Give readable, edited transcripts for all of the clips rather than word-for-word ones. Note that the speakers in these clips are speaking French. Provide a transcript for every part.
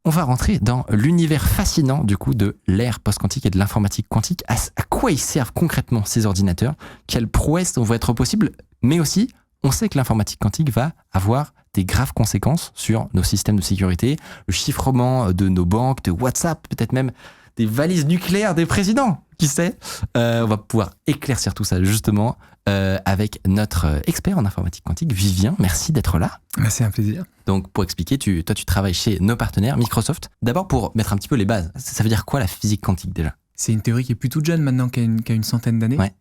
on va rentrer dans l'univers fascinant du coup de l'ère post-quantique et de l'informatique quantique. À quoi ils servent concrètement ces ordinateurs? Quelles prouesses vont être possibles? Mais aussi, on sait que l'informatique quantique va avoir des graves conséquences sur nos systèmes de sécurité, le chiffrement de nos banques, de WhatsApp, peut-être même des valises nucléaires des présidents, qui sait. On va pouvoir éclaircir tout ça justement avec notre expert en informatique quantique, Vivien. Merci d'être là. C'est un plaisir. Donc pour expliquer, toi tu travailles chez nos partenaires Microsoft. D'abord pour mettre un petit peu les bases, ça veut dire quoi la physique quantique déjà? C'est une théorie qui est plutôt jeune maintenant, qui a une centaine d'années. Ouais.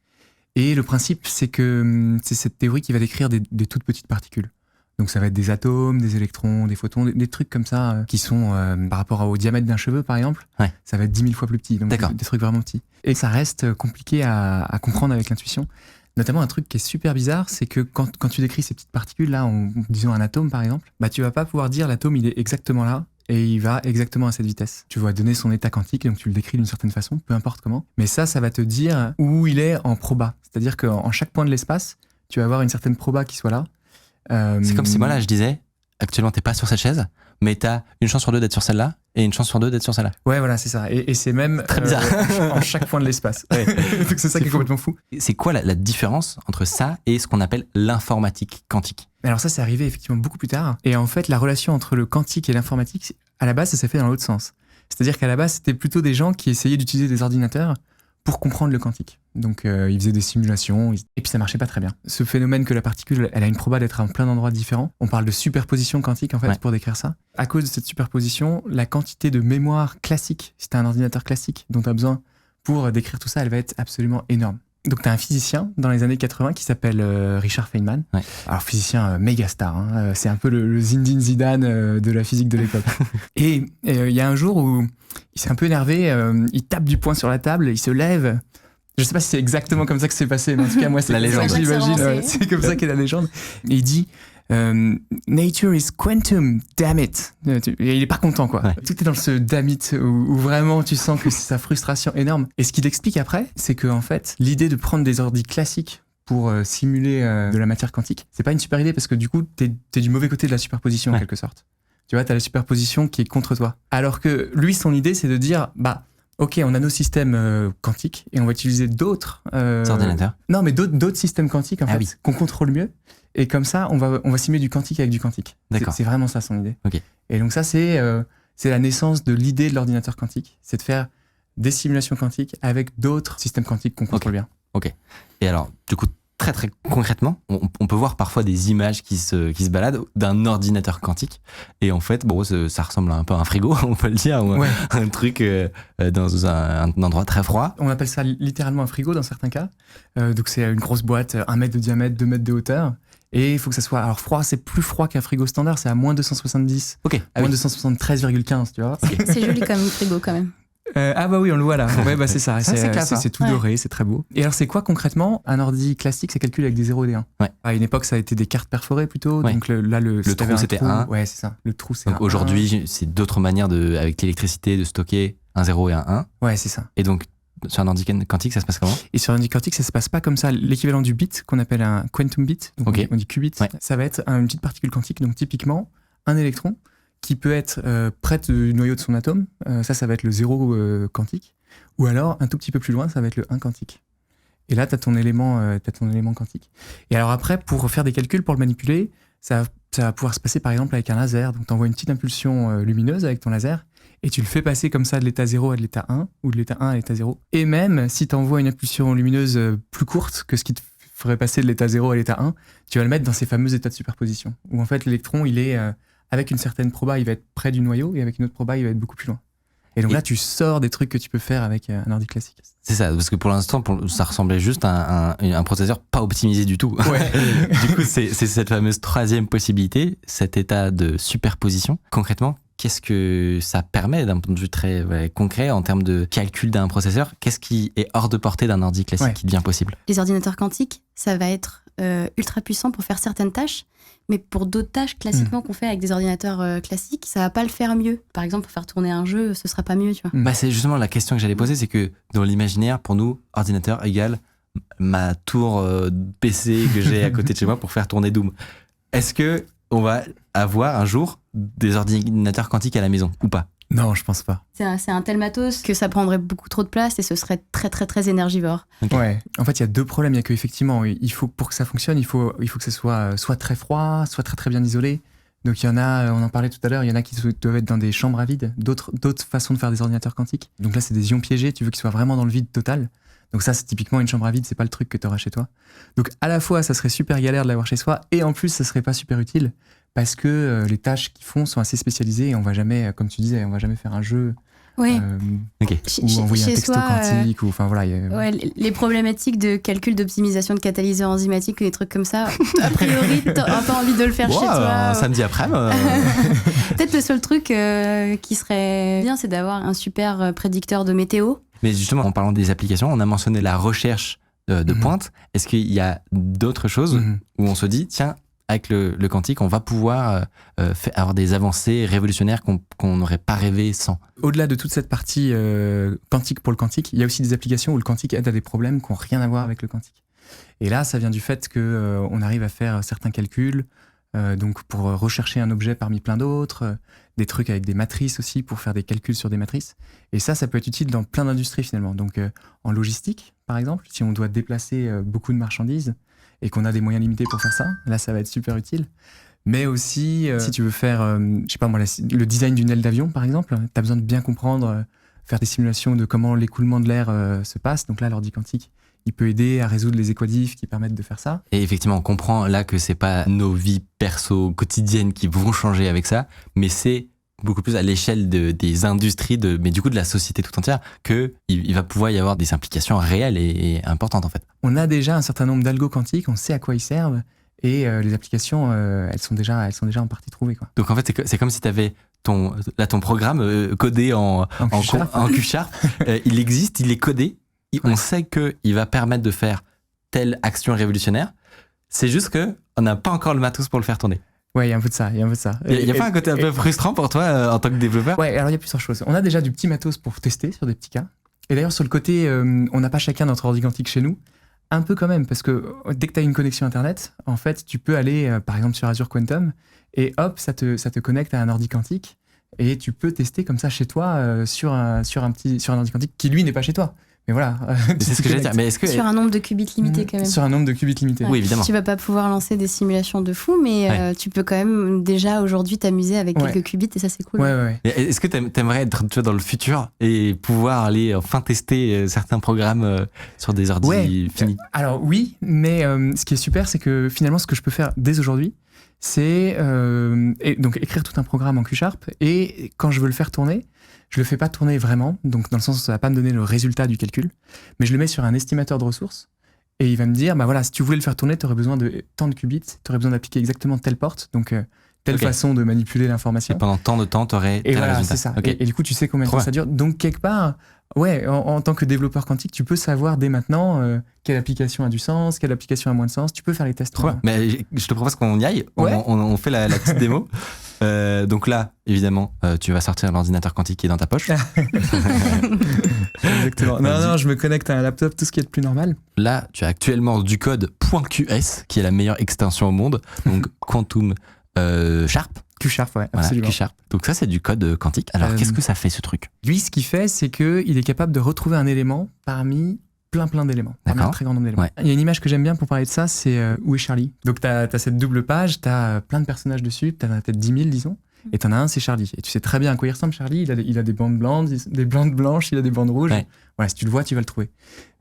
Et le principe, c'est que c'est cette théorie qui va décrire des toutes petites particules. Donc ça va être des atomes, des électrons, des photons, des trucs comme ça qui sont par rapport au diamètre d'un cheveu par exemple, ça va être 10 000 fois plus petit, donc des trucs vraiment petits. Et ça reste compliqué à comprendre avec l'intuition. Notamment un truc qui est super bizarre, c'est que quand tu décris ces petites particules là, disons un atome par exemple, bah tu vas pas pouvoir dire l'atome il est exactement là et il va exactement à cette vitesse. Tu vas donner son état quantique, donc tu le décris d'une certaine façon, peu importe comment. Mais ça va te dire où il est en proba. C'est-à-dire qu'en chaque point de l'espace, tu vas avoir une certaine proba qui soit là. C'est comme si moi là je disais, actuellement t'es pas sur cette chaise, mais t'as une chance sur deux d'être sur celle-là et une chance sur deux d'être sur celle-là. Ouais, voilà, c'est ça. Et c'est même très bizarre en chaque point de l'espace. Ouais. Donc c'est ça qui est complètement fou. C'est quoi la différence entre ça et ce qu'on appelle l'informatique quantique? Alors ça, c'est arrivé effectivement beaucoup plus tard. Et en fait, la relation entre le quantique et l'informatique, à la base, ça s'est fait dans l'autre sens. C'est-à-dire qu'à la base, c'était plutôt des gens qui essayaient d'utiliser des ordinateurs pour comprendre le quantique. Donc ils faisaient des simulations, et puis ça marchait pas très bien. Ce phénomène que la particule, elle a une proba d'être en plein d'endroits différents. On parle de superposition quantique en fait pour décrire ça. À cause de cette superposition, la quantité de mémoire classique, si t'as un ordinateur classique dont tu as besoin pour décrire tout ça, elle va être absolument énorme. Donc t'as un physicien dans les années 80 qui s'appelle Richard Feynman. Ouais. Alors physicien méga star, hein. C'est un peu le Zinedine Zidane de la physique de l'époque. Et il y a un jour où il s'est un peu énervé, il tape du poing sur la table, il se lève. Je sais pas si c'est exactement comme ça que c'est passé, mais en tout cas moi c'est la légende. J'imagine, c'est comme ça qu'est la légende. Et il dit Nature is quantum, damn it. Et il est pas content quoi. Ouais. Tout est dans ce damn it où vraiment tu sens que c'est sa frustration énorme. Et ce qu'il explique après, c'est que en fait l'idée de prendre des ordi classiques pour simuler de la matière quantique, c'est pas une super idée parce que du coup t'es du mauvais côté de la superposition en quelque sorte. Tu vois, t'as la superposition qui est contre toi. Alors que lui, son idée, c'est de dire ok, on a nos systèmes quantiques et on va utiliser d'autres ordinateurs. Non, mais d'autres systèmes quantiques en fait qu'on contrôle mieux. Et comme ça, on va simuler du quantique avec du quantique. D'accord. C'est vraiment ça son idée. Okay. Et donc ça, c'est la naissance de l'idée de l'ordinateur quantique. C'est de faire des simulations quantiques avec d'autres systèmes quantiques qu'on contrôle bien. Ok. Et alors, du coup, très très concrètement, on peut voir parfois des images qui se baladent d'un ordinateur quantique. Et en fait, ça ressemble un peu à un frigo, on peut le dire, ou un truc dans un endroit très froid. On appelle ça littéralement un frigo dans certains cas. Donc c'est une grosse boîte, 1 mètre de diamètre, 2 mètres de hauteur. Et il faut que ça soit... Alors froid, c'est plus froid qu'un frigo standard, c'est à moins 270. Ok. Moins 273,15, tu vois. Okay. C'est joli comme frigo quand même. Oui, on le voit là. Ouais, c'est ça. C'est tout doré, c'est très beau. Et alors, c'est quoi concrètement un ordi classique? Ça calcule avec des 0 et des 1. Ouais. À une époque, ça a été des cartes perforées plutôt. Ouais. Donc le trou, c'était 1. Ouais, c'est ça. Le trou, c'est donc aujourd'hui, c'est d'autres manières avec l'électricité de stocker un 0 et un 1. Ouais, c'est ça. Et donc, sur un ordi quantique, ça se passe comment? Et sur un ordi quantique, ça se passe pas comme ça. L'équivalent du bit, qu'on appelle un quantum bit, donc on dit qubit, ça va être une petite particule quantique. Donc typiquement, un électron qui peut être près du noyau de son atome, ça va être le 0 quantique, ou alors un tout petit peu plus loin, ça va être le 1 quantique. Et là, t'as ton élément quantique. Et alors après, pour faire des calculs, pour le manipuler, ça va pouvoir se passer par exemple avec un laser. Donc t'envoies une petite impulsion lumineuse avec ton laser, et tu le fais passer comme ça de l'état 0 à de l'état 1, ou de l'état 1 à l'état 0. Et même si t'envoies une impulsion lumineuse plus courte que ce qui te ferait passer de l'état 0 à l'état 1, tu vas le mettre dans ces fameux états de superposition, où en fait l'électron, il est... avec une certaine proba, il va être près du noyau, et avec une autre proba, il va être beaucoup plus loin. Et donc là, tu sors des trucs que tu peux faire avec un ordi classique. C'est ça, parce que pour l'instant, ça ressemblait juste à un processeur pas optimisé du tout. Ouais. Du coup, c'est cette fameuse troisième possibilité, cet état de superposition. Concrètement, qu'est-ce que ça permet d'un point de vue très concret en termes de calcul d'un processeur? Qu'est-ce qui est hors de portée d'un ordi classique qui devient possible? Les ordinateurs quantiques, ça va être ultra puissant pour faire certaines tâches, mais pour d'autres tâches classiquement qu'on fait avec des ordinateurs classiques, ça va pas le faire mieux. Par exemple, pour faire tourner un jeu, ce sera pas mieux, tu vois. C'est justement la question que j'allais poser, c'est que dans l'imaginaire, pour nous, ordinateur égale ma tour PC que j'ai à côté de chez moi pour faire tourner Doom. Est-ce que on va avoir un jour des ordinateurs quantiques à la maison ou pas? Non, je pense pas. C'est un tel matos que ça prendrait beaucoup trop de place et ce serait très très très énergivore. Okay. Ouais. En fait, il y a 2 problèmes. Il y a qu'effectivement, il faut pour que ça fonctionne, il faut que ce soit très froid, soit très très bien isolé. Donc il y en a, on en parlait tout à l'heure, il y en a qui doivent être dans des chambres à vide, d'autres façons de faire des ordinateurs quantiques. Donc là, c'est des ions piégés, tu veux qu'ils soient vraiment dans le vide total. Donc ça, c'est typiquement une chambre à vide, c'est pas le truc que tu auras chez toi. Donc à la fois, ça serait super galère de l'avoir chez soi, et en plus, ça serait pas super utile, parce que les tâches qu'ils font sont assez spécialisées, et on va jamais, comme tu disais, on va jamais faire un jeu. Oui. Ou envoyer un texto quantique, ou enfin voilà. Ouais, les problématiques de calcul d'optimisation de catalyseurs enzymatiques ou des trucs comme ça, a priori, t'as pas envie de le faire chez toi. Samedi après. Peut-être le seul truc qui serait bien, c'est d'avoir un super prédicteur de météo. Mais justement, en parlant des applications, on a mentionné la recherche de pointe. Est-ce qu'il y a d'autres choses où on se dit, tiens, avec le quantique, on va pouvoir avoir des avancées révolutionnaires qu'on n'aurait pas rêvé sans. Au-delà de toute cette partie quantique pour le quantique, il y a aussi des applications où le quantique aide à des problèmes qui n'ont rien à voir avec le quantique. Et là, ça vient du fait qu'on arrive à faire certains calculs, donc pour rechercher un objet parmi plein d'autres, des trucs avec des matrices aussi pour faire des calculs sur des matrices. Et ça peut être utile dans plein d'industries finalement. Donc en logistique, par exemple, si on doit déplacer beaucoup de marchandises, et qu'on a des moyens limités pour faire ça, là ça va être super utile. Mais aussi, si tu veux faire, je sais pas moi, le design d'une aile d'avion par exemple, tu as besoin de bien comprendre, faire des simulations de comment l'écoulement de l'air se passe. Donc là, l'ordi quantique, il peut aider à résoudre les équadifs qui permettent de faire ça. Et effectivement, on comprend là que c'est pas nos vies perso quotidiennes qui vont changer avec ça, mais c'est beaucoup plus à l'échelle des industries, mais du coup de la société tout entière, qu'il va pouvoir y avoir des implications réelles et importantes en fait. On a déjà un certain nombre d'algos quantiques, on sait à quoi ils servent, et les applications, elles sont déjà en partie trouvées, quoi. Donc en fait, c'est comme si tu avais ton programme codé en Q-Sharp. Il existe, il est codé, on sait qu'il va permettre de faire telle action révolutionnaire, c'est juste qu'on n'a pas encore le matos pour le faire tourner. Ouais, il y a un peu de ça. Il y a pas un côté un peu frustrant pour toi en tant que développeur? Ouais, alors il y a plusieurs choses. On a déjà du petit matos pour tester sur des petits cas. Et d'ailleurs, sur le côté, on n'a pas chacun notre ordi quantique chez nous. Un peu quand même, parce que dès que tu as une connexion Internet, en fait, tu peux aller, par exemple, sur Azure Quantum, et hop, ça te connecte à un ordi quantique, et tu peux tester comme ça chez toi sur un ordi quantique qui, lui, n'est pas chez toi. Mais voilà. C'est ce que j'allais dire. Mais est-ce que... Sur un nombre de qubits limité, quand même. Sur un nombre de qubits limité. Ouais. Oui, évidemment. Tu vas pas pouvoir lancer des simulations de fou, mais tu peux quand même déjà aujourd'hui t'amuser avec quelques qubits et ça, c'est cool. Ouais. Est-ce que t'aimerais être dans le futur et pouvoir aller enfin tester certains programmes sur des ordi finis? Alors oui, mais ce qui est super, c'est que finalement, ce que je peux faire dès aujourd'hui, c'est donc écrire tout un programme en Q-Sharp, et quand je veux le faire tourner, je le fais pas tourner vraiment, donc dans le sens où ça va pas me donner le résultat du calcul, mais je le mets sur un estimateur de ressources, et il va me dire, bah voilà, si tu voulais le faire tourner, tu aurais besoin de tant de qubits, tu aurais besoin d'appliquer exactement telle porte, donc telle façon de manipuler l'information. Et pendant tant de temps, tu aurais tel résultat. C'est ça. Okay. Et du coup, tu sais combien de temps ça dure. Donc quelque part, en tant que développeur quantique, tu peux savoir dès maintenant quelle application a du sens, quelle application a moins de sens. Tu peux faire les tests. Mais je te propose qu'on y aille. On fait la petite démo. Donc là, évidemment, tu vas sortir l'ordinateur quantique qui est dans ta poche. Exactement. Non, je me connecte à un laptop, tout ce qui est de plus normal. Là, tu as actuellement du code .qs, qui est la meilleure extension au monde. Donc Quantum Sharp. Q-Sharp, ouais, voilà, absolument. Q-Sharp. Donc ça, c'est du code quantique. Alors, qu'est-ce que ça fait, ce truc? Lui, ce qu'il fait, c'est qu'il est capable de retrouver un élément parmi plein d'éléments. Parmi un très grand nombre d'éléments. Ouais. Il y a une image que j'aime bien pour parler de ça, c'est Où est Charlie? Donc, t'as cette double page, t'as plein de personnages dessus, t'en as peut-être 10 000, disons, et t'en as un, c'est Charlie. Et tu sais très bien à quoi il ressemble, Charlie. Il a des bandes blanches, des bandes blanches, il a des bandes rouges. Ouais. Voilà, si tu le vois, tu vas le trouver.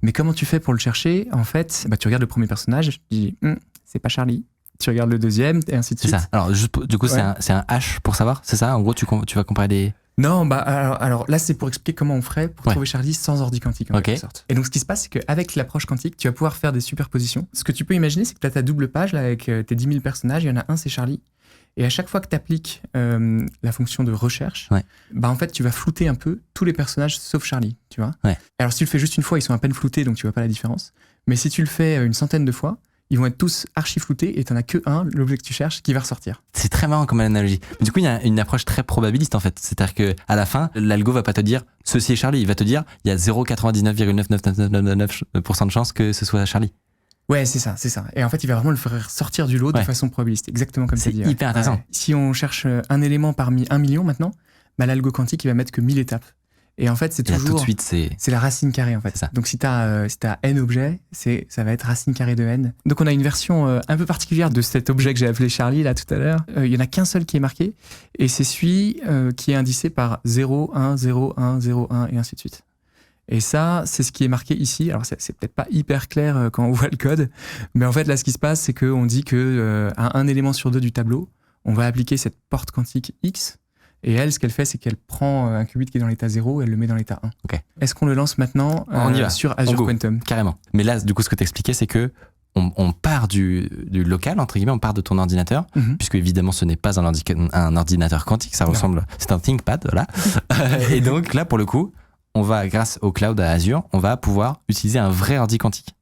Mais comment tu fais pour le chercher? En fait, tu regardes le premier personnage, tu dis, c'est pas Charlie. Tu regardes le deuxième, et ainsi de suite. C'est ça. Alors, du coup, c'est un H pour savoir, c'est ça? En gros, tu vas comparer des... Non, alors là, c'est pour expliquer comment on ferait pour trouver Charlie sans ordi quantique, en quelque sorte. Et donc, ce qui se passe, c'est qu'avec l'approche quantique, tu vas pouvoir faire des superpositions. Ce que tu peux imaginer, c'est que tu as ta double page, là, avec tes 10 000 personnages, il y en a un, c'est Charlie. Et à chaque fois que tu appliques la fonction de recherche, en fait, tu vas flouter un peu tous les personnages sauf Charlie, tu vois. Ouais. Alors, si tu le fais juste une fois, ils sont à peine floutés, donc tu vois pas la différence. Mais si tu le fais une centaine de fois, ils vont être tous archi floutés et t'en as que un, l'objet que tu cherches, qui va ressortir. C'est très marrant comme analogie. Mais du coup, il y a une approche très probabiliste en fait. C'est-à-dire qu'à la fin, l'algo va pas te dire ceci est Charlie. Il va te dire il y a 0,999999% de chance que ce soit Charlie. Ouais, c'est ça. Et en fait, il va vraiment le faire sortir du lot de façon probabiliste, exactement comme tu dis. C'est hyper intéressant. Si on cherche un élément parmi 1 million maintenant, l'algo quantique, il va mettre que 1000 étapes. Et en fait, c'est toujours... Là, tout de suite, c'est la racine carrée, en fait. C'est ça. Donc, si t'as n objets, ça va être racine carrée de n. Donc, on a une version un peu particulière de cet objet que j'ai appelé Charlie, là, tout à l'heure. Il y en a qu'un seul qui est marqué, et c'est celui qui est indicé par 0, 1, 0, 1, 0, 1, et ainsi de suite. Et ça, c'est ce qui est marqué ici. Alors, c'est peut-être pas hyper clair quand on voit le code, mais en fait, là, ce qui se passe, c'est qu'on dit que à un élément sur 2 du tableau, on va appliquer cette porte quantique X. Et elle, ce qu'elle fait, c'est qu'elle prend un qubit qui est dans l'état 0 et elle le met dans l'état 1. Okay. Est-ce qu'on le lance maintenant sur Azure Quantum ? Carrément. Mais là, du coup, ce que tu expliquais, c'est que on part du local, entre guillemets, on part de ton ordinateur, puisque évidemment, ce n'est pas un ordinateur quantique, ça ressemble, c'est un ThinkPad, voilà. Et donc, là, pour le coup, on va, grâce au cloud à Azure, on va pouvoir utiliser un vrai ordi quantique.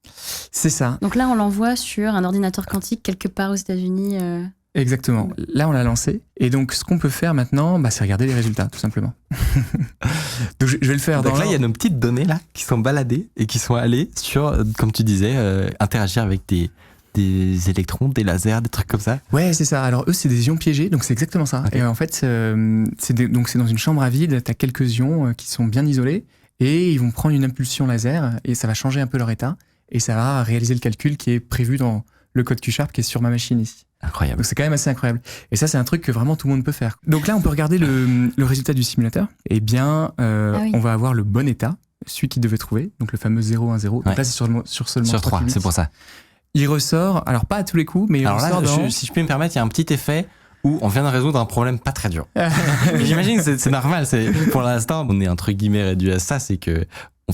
C'est ça. Donc là, on l'envoie sur un ordinateur quantique quelque part aux États-Unis. Exactement. Là, on l'a lancé. Et donc, ce qu'on peut faire maintenant, c'est regarder les résultats, tout simplement. Donc, je vais le faire. Donc là, il y a nos petites données là qui sont baladées et qui sont allées sur, comme tu disais, interagir avec des électrons, des lasers, des trucs comme ça. Ouais, c'est ça. Alors eux, c'est des ions piégés, donc c'est exactement ça. Okay. Et en fait, c'est dans une chambre à vide, t'as quelques ions qui sont bien isolés et ils vont prendre une impulsion laser et ça va changer un peu leur état et ça va réaliser le calcul qui est prévu dans le code Q-Sharp qui est sur ma machine ici. Incroyable. Donc c'est quand même assez incroyable. Et ça, c'est un truc que vraiment tout le monde peut faire. Donc là, on peut regarder le résultat du simulateur. Eh bien, on va avoir le bon état, celui qu'il devait trouver, donc le fameux 010. Donc là, c'est sur seulement 3 qubits. C'est pour ça. Il ressort, alors pas à tous les coups, mais il ressort dans... Si je peux me permettre, il y a un petit effet où on vient de résoudre un problème pas très dur. J'imagine que c'est normal. Pour l'instant, on est entre guillemets réduit à ça, c'est que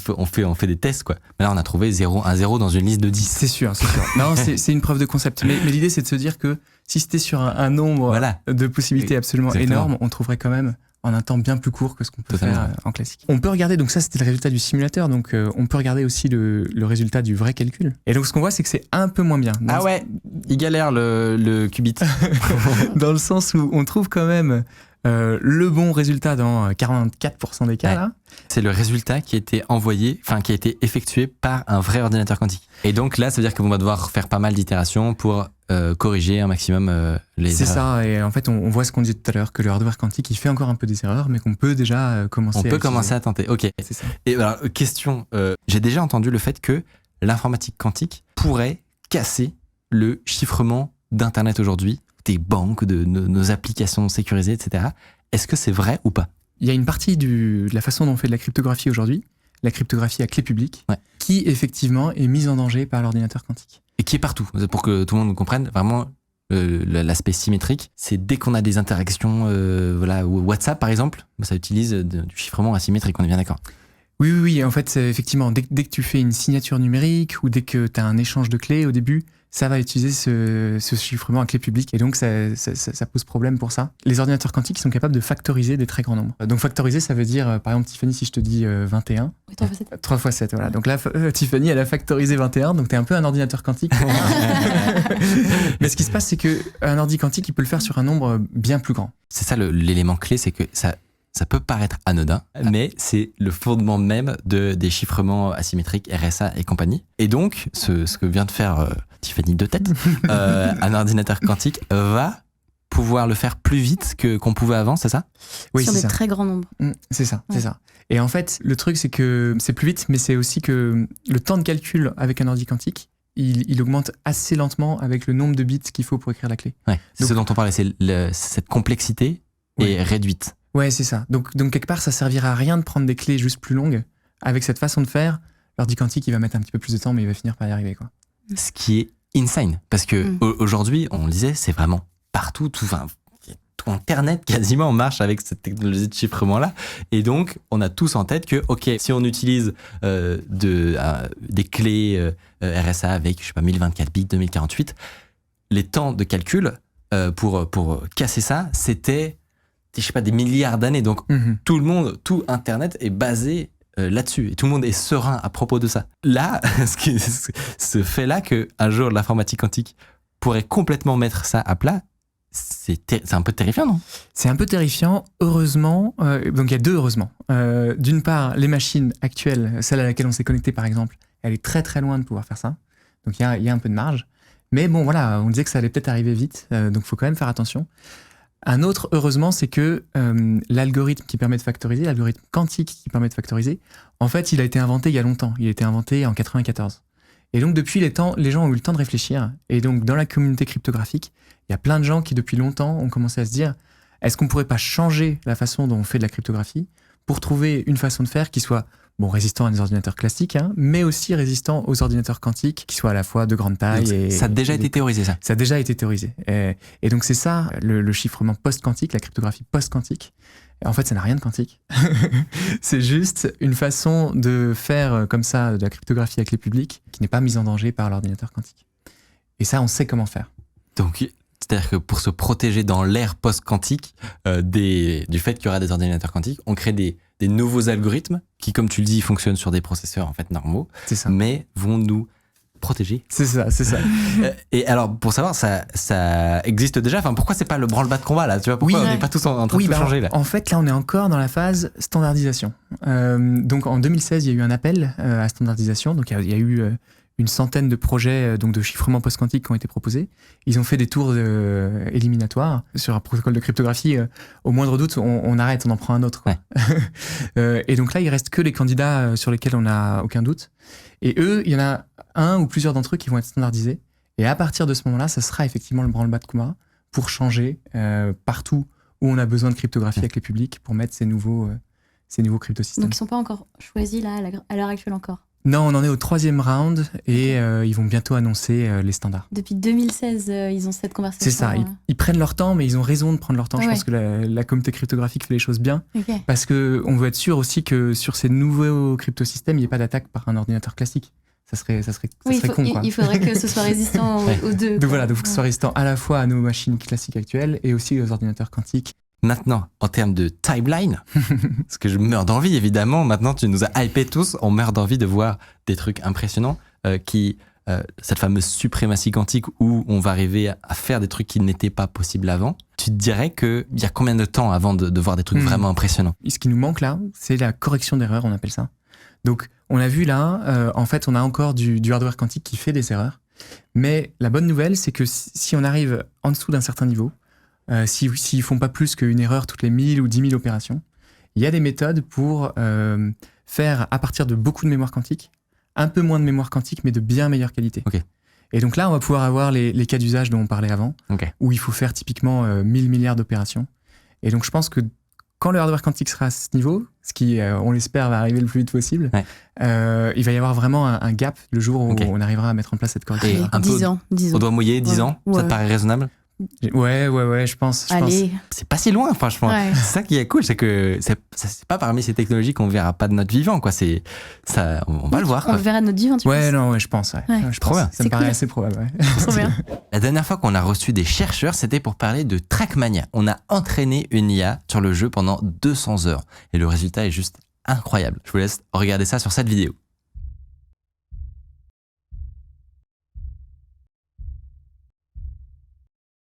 on fait des tests, quoi. Mais là, on a trouvé 010 dans une liste de 10. C'est sûr. Non, c'est une preuve de concept. Mais l'idée, c'est de se dire que si c'était sur un nombre de possibilités absolument énorme, on trouverait quand même en un temps bien plus court que ce qu'on peut faire en classique. On peut regarder, donc ça c'était le résultat du simulateur, donc on peut regarder aussi le résultat du vrai calcul. Et donc ce qu'on voit, c'est que c'est un peu moins bien. Il galère le qubit. Dans le sens où on trouve quand même le bon résultat dans 44% des cas. Là. C'est le résultat qui a été qui a été effectué par un vrai ordinateur quantique. Et donc là, ça veut dire qu'on va devoir faire pas mal d'itérations pour corriger un maximum les erreurs. C'est ça, et en fait, on voit ce qu'on disait tout à l'heure, que le hardware quantique, il fait encore un peu des erreurs, mais qu'on peut déjà commencer à tenter, ok. C'est ça. Et alors, question, j'ai déjà entendu le fait que l'informatique quantique pourrait casser le chiffrement d'Internet aujourd'hui, des banques, de nos applications sécurisées, etc. Est-ce que c'est vrai ou pas ? Il y a une partie de la façon dont on fait de la cryptographie aujourd'hui, la cryptographie à clé publique, qui effectivement est mise en danger par l'ordinateur quantique. Et qui est partout, pour que tout le monde comprenne, vraiment l'aspect symétrique, c'est dès qu'on a des interactions, WhatsApp par exemple, ça utilise du chiffrement asymétrique, on est bien d'accord ? Oui, en fait, effectivement, dès que tu fais une signature numérique ou dès que tu as un échange de clés au début, ça va utiliser ce chiffrement à clé publique et donc ça pose problème pour ça. Les ordinateurs quantiques sont capables de factoriser des très grands nombres. Donc factoriser, ça veut dire, par exemple, Tiffany, si je te dis 21. 3 x 7, voilà. Donc là, Tiffany, elle a factorisé 21, donc t'es un peu un ordinateur quantique. Mais ce qui se passe, c'est qu'un ordi quantique, il peut le faire sur un nombre bien plus grand. C'est ça l'élément clé, c'est que ça peut paraître anodin, mais c'est le fondement même des chiffrements asymétriques, RSA et compagnie. Et donc, ce que vient de faire Tiffany de tête, un ordinateur quantique va pouvoir le faire plus vite qu'on pouvait avant, c'est ça ? Oui, sur des très grands nombres. C'est ça. Et en fait, le truc, c'est que c'est plus vite, mais c'est aussi que le temps de calcul avec un ordi quantique, il augmente assez lentement avec le nombre de bits qu'il faut pour écrire la clé. Ouais, c'est ce dont on parlait, c'est cette complexité est réduite. Ouais, c'est ça. Donc quelque part, ça servira à rien de prendre des clés juste plus longues. Avec cette façon de faire, l'ordi quantique, il va mettre un petit peu plus de temps, mais il va finir par y arriver, quoi. Ce qui est insane, parce que aujourd'hui, on le disait, c'est vraiment partout, tout Internet quasiment marche avec cette technologie de chiffrement-là. Et donc, on a tous en tête que, ok, si on utilise des clés RSA avec, 1024 bits, 2048, les temps de calcul pour casser ça, c'était des milliards d'années. Donc, tout Internet est basé là-dessus. Et tout le monde est serein à propos de ça. Là, ce fait-là qu'un jour, l'informatique quantique pourrait complètement mettre ça à plat, c'est un peu terrifiant, non ? C'est un peu terrifiant. Heureusement, donc il y a deux heureusement. D'une part, les machines actuelles, celle à laquelle on s'est connecté par exemple, elle est très très loin de pouvoir faire ça. Donc il y a un peu de marge. Mais bon, voilà, on disait que ça allait peut-être arriver vite, donc il faut quand même faire attention. Un autre, heureusement, c'est que l'algorithme qui permet de factoriser, l'algorithme quantique qui permet de factoriser, en fait, il a été inventé il y a longtemps. Il a été inventé en 94. Et donc, depuis les gens ont eu le temps de réfléchir. Et donc, dans la communauté cryptographique, il y a plein de gens qui, depuis longtemps, ont commencé à se dire, est-ce qu'on pourrait pas changer la façon dont on fait de la cryptographie pour trouver une façon de faire qui soit résistant à des ordinateurs classiques, mais aussi résistant aux ordinateurs quantiques, qui soient à la fois de grande taille. Ça a déjà été théorisé, ça. Ça a déjà été théorisé. Et donc c'est ça, le chiffrement post-quantique, la cryptographie post-quantique. En fait, ça n'a rien de quantique. C'est juste une façon de faire comme ça de la cryptographie avec les publics qui n'est pas mise en danger par l'ordinateur quantique. Et ça, on sait comment faire. Donc, c'est-à-dire que pour se protéger dans l'ère post-quantique du fait qu'il y aura des ordinateurs quantiques, on crée des nouveaux algorithmes qui, comme tu le dis, fonctionnent sur des processeurs en fait normaux, mais vont nous protéger. C'est ça. Et alors, pour savoir, ça existe déjà. Enfin, pourquoi c'est pas le branle-bas de combat là? Tu vois, pourquoi on n'est pas tous en train de tout changer là? En fait, là, on est encore dans la phase standardisation. Donc, en 2016, il y a eu un appel à standardisation. Donc, il y a eu une centaine de projets de chiffrement post-quantique qui ont été proposés. Ils ont fait des tours éliminatoires sur un protocole de cryptographie. Au moindre doute, on arrête, on en prend un autre. Ouais. Et donc là, il reste que les candidats sur lesquels on n'a aucun doute. Et eux, il y en a un ou plusieurs d'entre eux qui vont être standardisés. Et à partir de ce moment-là, ça sera effectivement le branle-bas de combat pour changer partout où on a besoin de cryptographie avec les publics pour mettre ces nouveaux cryptosystèmes. Donc ils ne sont pas encore choisis là, à l'heure actuelle encore? Non, on en est au 3e round et ils vont bientôt annoncer les standards. Depuis 2016, ils ont cette conversation. C'est ça, ils prennent leur temps, mais ils ont raison de prendre leur temps. Ouais. Je pense que la communauté cryptographique fait les choses bien. Okay. Parce qu'on veut être sûr aussi que sur ces nouveaux cryptosystèmes, il n'y ait pas d'attaque par un ordinateur classique. Ça serait con, quoi. Il faudrait que ce soit résistant aux deux. Donc voilà, il faut que ce soit résistant à la fois à nos machines classiques actuelles et aussi aux ordinateurs quantiques. Maintenant, en termes de timeline, parce que je meurs d'envie, évidemment. Maintenant, tu nous as hypés tous. On meurt d'envie de voir des trucs impressionnants cette fameuse suprématie quantique où on va arriver à faire des trucs qui n'étaient pas possibles avant. Tu te dirais qu'il y a combien de temps avant de voir des trucs vraiment impressionnants? Ce qui nous manque là, c'est la correction d'erreurs, on appelle ça. Donc, on a vu là, en fait, on a encore du hardware quantique qui fait des erreurs. Mais la bonne nouvelle, c'est que si on arrive en dessous d'un certain niveau, s'ils font pas plus qu'une erreur toutes les 1000 ou 10 000 opérations, il y a des méthodes pour faire, à partir de beaucoup de mémoire quantique, un peu moins de mémoire quantique, mais de bien meilleure qualité. Okay. Et donc là, on va pouvoir avoir les cas d'usage dont on parlait avant, où il faut faire typiquement 1000 milliards d'opérations. Et donc je pense que quand le hardware quantique sera à ce niveau, ce qui, on l'espère, va arriver le plus vite possible, il va y avoir vraiment un gap le jour où on arrivera à mettre en place cette correction. Et 10 ans. Au doigt mouillé, 10 ans, ça te paraît raisonnable? Ouais, je pense. Allez. C'est pas si loin, franchement. Ouais. C'est ça qui est cool, c'est que c'est pas parmi ces technologies qu'on verra pas de notre vivant, quoi. C'est ça, on va le voir. On le verra de notre vivant, tu penses? Je pense. Trop bien. Ça me paraît assez probable. Trop bien. La dernière fois qu'on a reçu des chercheurs, c'était pour parler de Trackmania. On a entraîné une IA sur le jeu pendant 200 heures et le résultat est juste incroyable. Je vous laisse regarder ça sur cette vidéo.